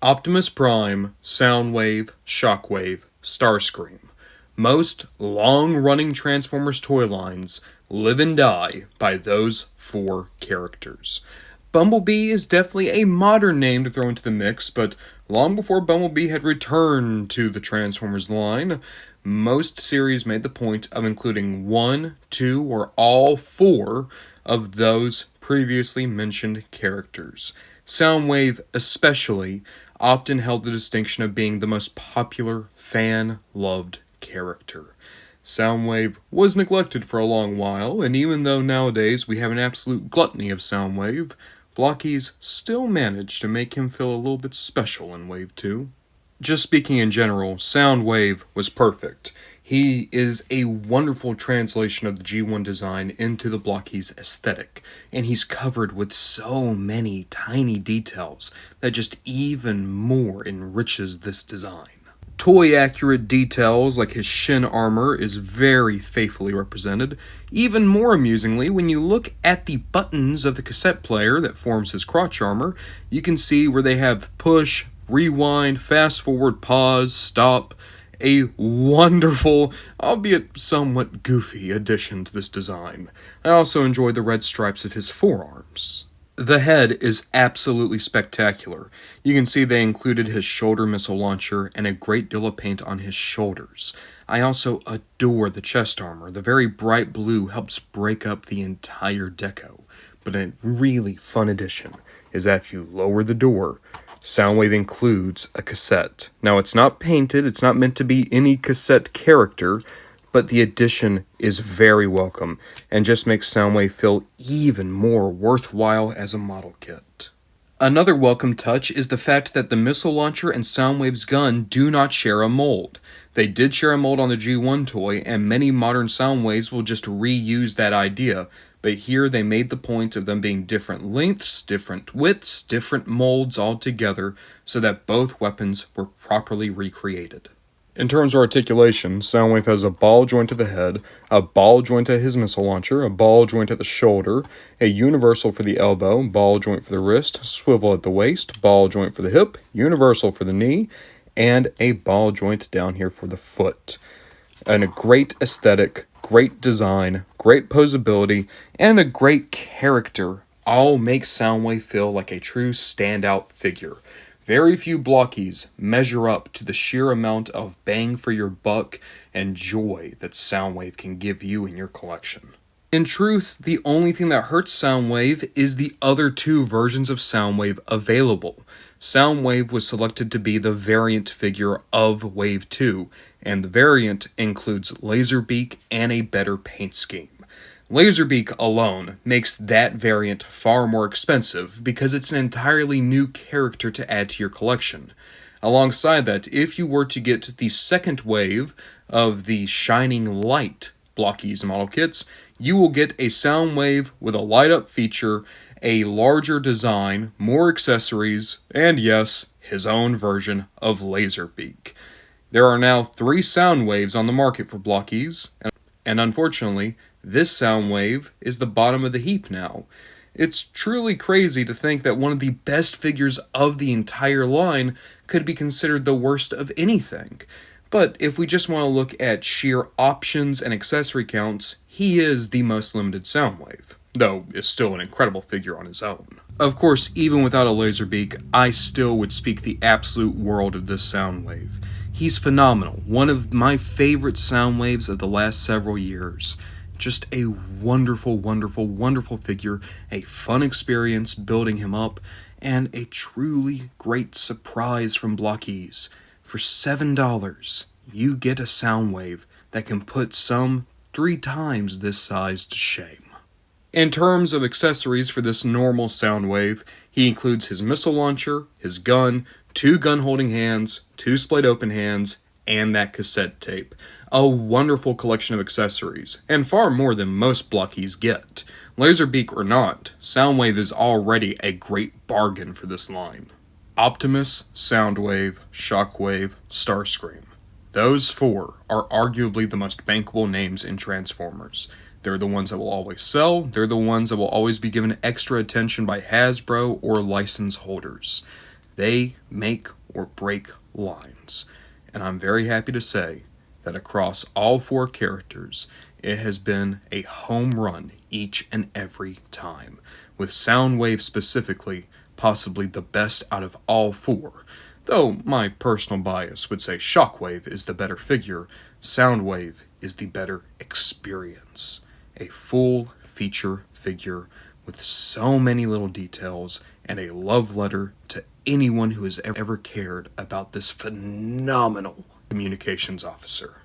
Optimus Prime, Soundwave, Shockwave, Starscream. Most long-running Transformers toy lines live and die by those four characters. Bumblebee is definitely a modern name to throw into the mix, but long before Bumblebee had returned to the Transformers line, most series made the point of including one, two, or all four of those previously mentioned characters. Soundwave, especially, often held the distinction of being the most popular, fan-loved character. Soundwave was neglected for a long while, and even though nowadays we have an absolute gluttony of Soundwave, Blokees still managed to make him feel a little bit special in Wave 2. Just speaking in general, Soundwave was perfect. He is a wonderful translation of the G1 design into the Blokees aesthetic, and he's covered with so many tiny details that just even more enriches this design. Toy-accurate details like his shin armor is very faithfully represented. Even more amusingly, when you look at the buttons of the cassette player that forms his crotch armor, you can see where they have push, rewind, fast forward, pause, stop. A wonderful, albeit somewhat goofy addition to this design. I also enjoy the red stripes of his forearms. The head is absolutely spectacular. You can see they included his shoulder missile launcher and a great deal of paint on his shoulders. I also adore the chest armor. The very bright blue helps break up the entire deco. But a really fun addition is that if you lower the door, Soundwave includes a cassette. Now, it's not painted, it's not meant to be any cassette character, but the addition is very welcome and just makes Soundwave feel even more worthwhile as a model kit. Another welcome touch is the fact that the missile launcher and Soundwave's gun do not share a mold. They did share a mold on the G1 toy, and many modern Soundwaves will just reuse that idea, but here they made the point of them being different lengths, different widths, different molds altogether, so that both weapons were properly recreated. In terms of articulation, Soundwave has a ball joint at the head, a ball joint at his missile launcher, a ball joint at the shoulder, a universal for the elbow, ball joint for the wrist, swivel at the waist, ball joint for the hip, universal for the knee, and a ball joint down here for the foot. And a great aesthetic, great design, great posability, and a great character all make Soundwave feel like a true standout figure. Very few Blokees measure up to the sheer amount of bang for your buck and joy that Soundwave can give you in your collection. In truth, the only thing that hurts Soundwave is the other two versions of Soundwave available. Soundwave was selected to be the variant figure of Wave 2, and the variant includes Laserbeak and a better paint scheme. Laserbeak alone makes that variant far more expensive because it's an entirely new character to add to your collection. Alongside that, if you were to get the second wave of the Shining Light Blokees model kits, you will get a Soundwave with a light-up feature, a larger design, more accessories, and yes, his own version of Laserbeak. There are now 3 Soundwaves on the market for Blokees, and unfortunately, this Soundwave is the bottom of the heap now. It's truly crazy to think that one of the best figures of the entire line could be considered the worst of anything. But if we just want to look at sheer options and accessory counts, he is the most limited Soundwave, though is still an incredible figure on his own. Of course, even without a Laserbeak, I still would speak the absolute world of this Soundwave. He's phenomenal, one of my favorite Soundwaves of the last several years. Just a wonderful, wonderful, wonderful figure, a fun experience building him up, and a truly great surprise from Blokees. For $7, you get a Soundwave that can put some 3 times this size to shame. In terms of accessories for this normal Soundwave, he includes his missile launcher, his gun, 2 gun-holding hands, 2 split-open hands, and that cassette tape. A wonderful collection of accessories, and far more than most Blokees get. Laserbeak or not, Soundwave is already a great bargain for this line. Optimus, Soundwave, Shockwave, Starscream. Those 4 are arguably the most bankable names in Transformers. They're the ones that will always sell, they're the ones that will always be given extra attention by Hasbro or license holders. They make or break lines, and I'm very happy to say that across all 4 characters, it has been a home run each and every time, with Soundwave specifically possibly the best out of all 4. Though my personal bias would say Shockwave is the better figure, Soundwave is the better experience. A full feature figure with so many little details and a love letter to anyone who has ever cared about this phenomenal communications officer.